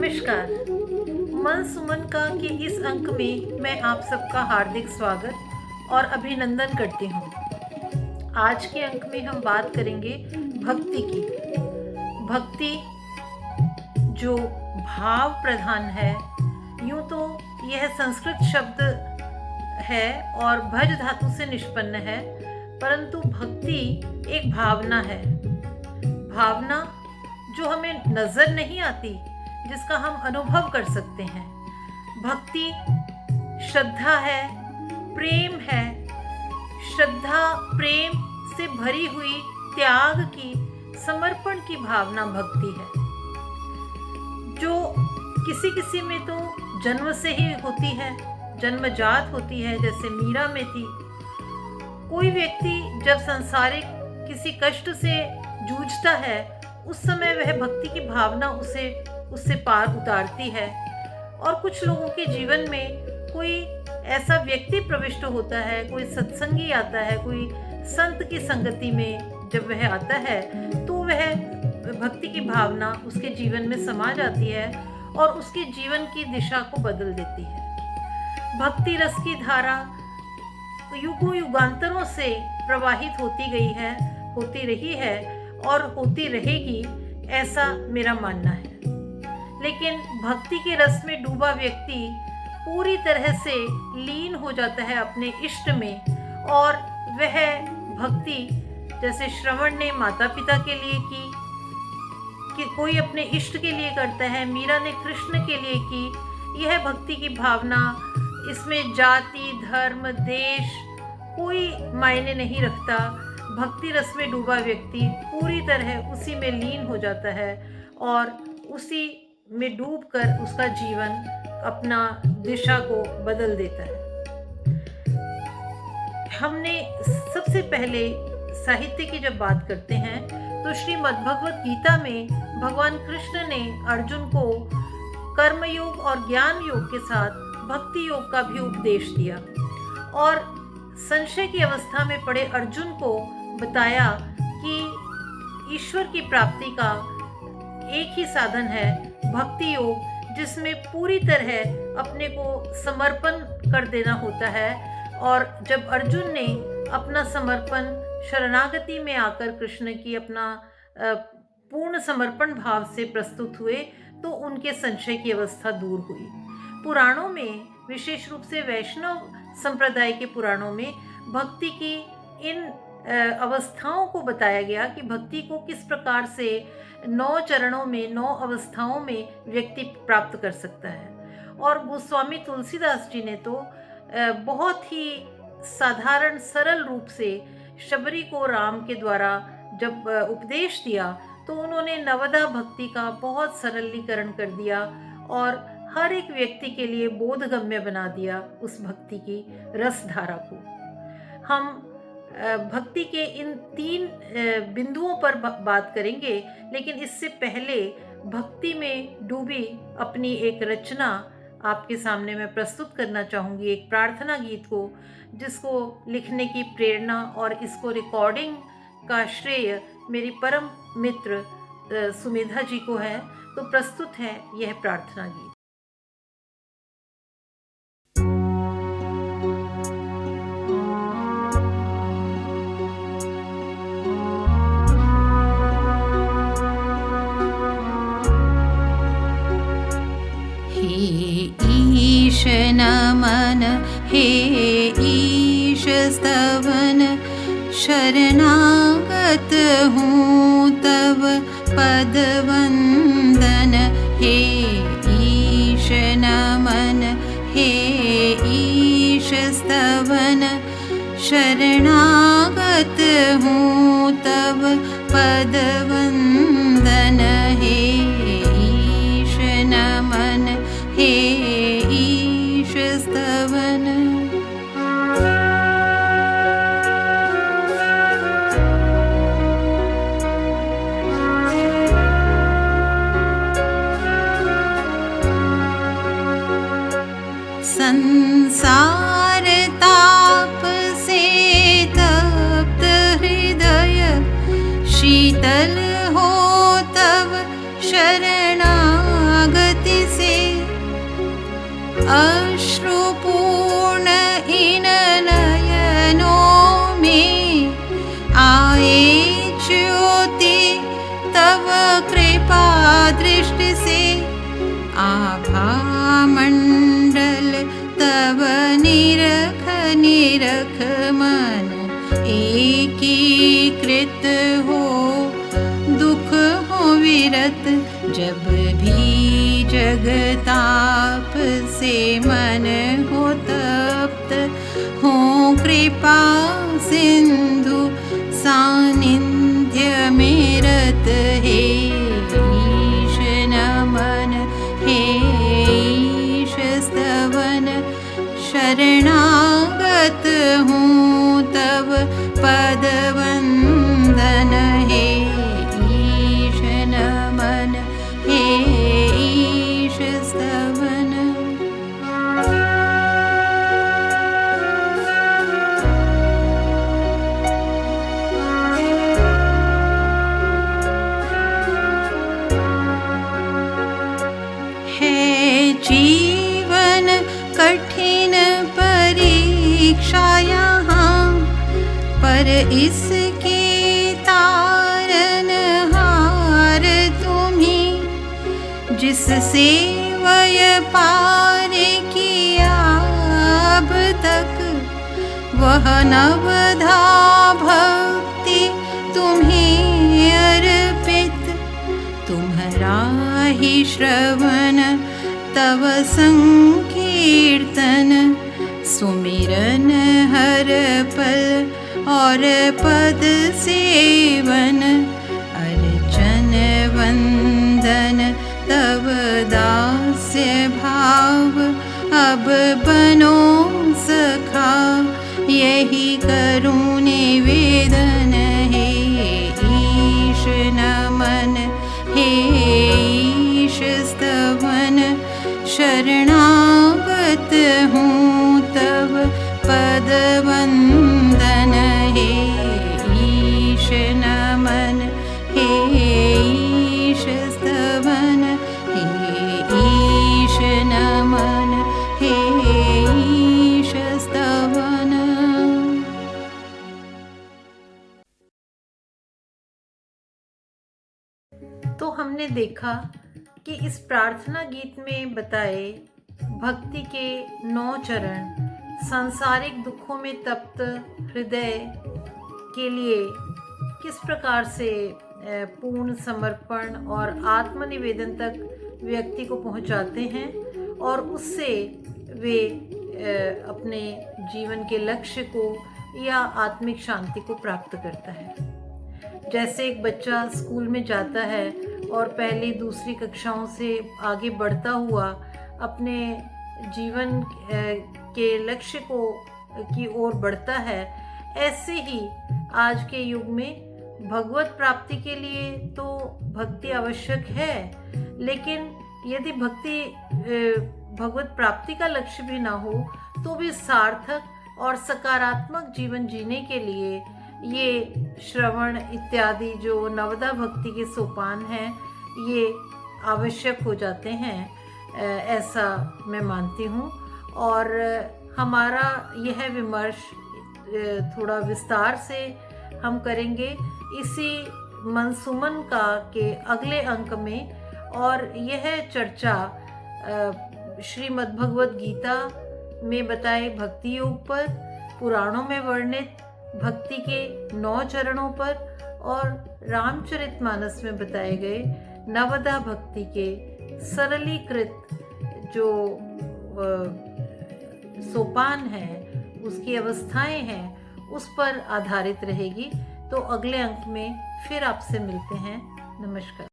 नमस्कार। मन सुमन का के इस अंक में मैं आप सबका हार्दिक स्वागत और अभिनंदन करती हूँ। आज के अंक में हम बात करेंगे भक्ति की। भक्ति जो भाव प्रधान है, यूँ तो यह संस्कृत शब्द है और भज धातु से निष्पन्न है, परंतु भक्ति एक भावना है। भावना जो हमें नजर नहीं आती, जिसका हम अनुभव कर सकते हैं। भक्ति श्रद्धा है, प्रेम है। श्रद्धा प्रेम से भरी हुई त्याग की, समर्पण की भावना भक्ति है, जो किसी किसी में तो जन्म से ही होती है, जन्मजात होती है, जैसे मीरा में थी। कोई व्यक्ति जब सांसारिक किसी कष्ट से जूझता है, उस समय वह भक्ति की भावना उससे पार उतारती है। और कुछ लोगों के जीवन में कोई ऐसा व्यक्ति प्रविष्ट होता है, कोई सत्संगी आता है, कोई संत की संगति में जब वह आता है, तो वह भक्ति की भावना उसके जीवन में समा जाती है और उसके जीवन की दिशा को बदल देती है। भक्ति रस की धारा युगों युगांतरों से प्रवाहित होती गई है, होती रही है और होती रहेगी, ऐसा मेरा मानना है। लेकिन भक्ति के रस में डूबा व्यक्ति पूरी तरह से लीन हो जाता है अपने इष्ट में, और वह भक्ति जैसे श्रवण ने माता पिता के लिए की, कि कोई अपने इष्ट के लिए करता है, मीरा ने कृष्ण के लिए की। यह भक्ति की भावना, इसमें जाति धर्म देश कोई मायने नहीं रखता। भक्ति रस में डूबा व्यक्ति पूरी तरह उसी में लीन हो जाता है और उसी में डूबकर उसका जीवन अपना दिशा को बदल देता है। हमने सबसे पहले साहित्य की जब बात करते हैं, तो श्रीमद् भगवत गीता में भगवान कृष्ण ने अर्जुन को कर्मयोग और ज्ञान योग के साथ भक्ति योग का भी उपदेश दिया और संशय की अवस्था में पड़े अर्जुन को बताया कि ईश्वर की प्राप्ति का एक ही साधन है भक्ति योग, जिसमें पूरी तरह अपने को समर्पण कर देना होता है। और जब अर्जुन ने अपना समर्पण शरणागति में आकर कृष्ण की अपना पूर्ण समर्पण भाव से प्रस्तुत हुए, तो उनके संशय की अवस्था दूर हुई। पुराणों में, विशेष रूप से वैष्णव संप्रदाय के पुराणों में, भक्ति की इन अवस्थाओं को बताया गया कि भक्ति को किस प्रकार से 9 चरणों में, 9 अवस्थाओं में व्यक्ति प्राप्त कर सकता है। और गोस्वामी तुलसीदास जी ने तो बहुत ही साधारण सरल रूप से शबरी को राम के द्वारा जब उपदेश दिया, तो उन्होंने नवदा भक्ति का बहुत सरलीकरण कर दिया और हर एक व्यक्ति के लिए बोधगम्य बना दिया उस भक्ति की रसधारा को। हम भक्ति के इन 3 बिंदुओं पर बात करेंगे, लेकिन इससे पहले भक्ति में डूबी अपनी एक रचना आपके सामने मैं प्रस्तुत करना चाहूँगी, एक प्रार्थना गीत को, जिसको लिखने की प्रेरणा और इसको रिकॉर्डिंग का श्रेय मेरी परम मित्र सुमेधा जी को है। तो प्रस्तुत है यह प्रार्थना गीत। ईश नमन हे ईश स्तवन, शरणागत हूँ तव पद वंदन। हे ईश नमन हे ईश स्तवन, शरणागत हूँ तव पद वंदन। हे ईश नमन हे ईश स्तवन। संसार ताप से तप्त हृदय, शीतल हो तव शरणागति। अश्रुपूर्ण इन नयनों में आए ज्योति तव कृपा दृष्टि से। आभा मंडल तव निरख निरख मन एकीकृत हो, दुख हो विरत जब भी जगताप से मन हो तप्त हो। कृपा सिंधु सानिध्य में रत हे ईश नमन हे ईश स्तवन। शरणागत हूँ तब पद वंदन हे ईश नमन हे ईश स्तवन। है जीवन कठिन परीक्षा यहाँ, पर इसके तारन हार तुम्हीं। जिससे वह पार किया अब तक, वह नवधा भक्ति तुम्हीं अर्पित। तुम्हारा ही श्रवण तव संकीर्तन, सुमिरन हर पल और पद सेवन। अर्चन वंदन तव दास्य भाव, अब बनो सखा यही करूँ निवेदन हे ईश नमन हे ईश स्तवन। शरणागत हूँ तब पद वंदन हे ईश नमन हे ईश स्तवन हे ईश नमन हे ईश स्तवन। तो हमने देखा कि इस प्रार्थना गीत में बताए भक्ति के 9 चरण सांसारिक दुखों में तप्त हृदय के लिए किस प्रकार से पूर्ण समर्पण और आत्मनिवेदन तक व्यक्ति को पहुंचाते हैं और उससे वे अपने जीवन के लक्ष्य को या आत्मिक शांति को प्राप्त करता है। जैसे एक बच्चा स्कूल में जाता है और पहली दूसरी कक्षाओं से आगे बढ़ता हुआ अपने जीवन के लक्ष्य की ओर बढ़ता है, ऐसे ही आज के युग में भगवत प्राप्ति के लिए तो भक्ति आवश्यक है, लेकिन यदि भगवत प्राप्ति का लक्ष्य भी ना हो तो भी सार्थक और सकारात्मक जीवन जीने के लिए ये श्रवण इत्यादि जो नवदा भक्ति के सोपान हैं ये आवश्यक हो जाते हैं, ऐसा मैं मानती हूँ। और हमारा यह विमर्श थोड़ा विस्तार से हम करेंगे इसी मनसुमन का के अगले अंक में। और यह चर्चा श्रीमद्भगवद गीता में बताए भक्ति योग पर, पुराणों में वर्णित भक्ति के 9 चरणों पर और रामचरितमानस में बताए गए नवदा भक्ति के सरलीकृत जो सोपान हैं, उसकी अवस्थाएं हैं, उस पर आधारित रहेगी। तो अगले अंक में फिर आपसे मिलते हैं। नमस्कार।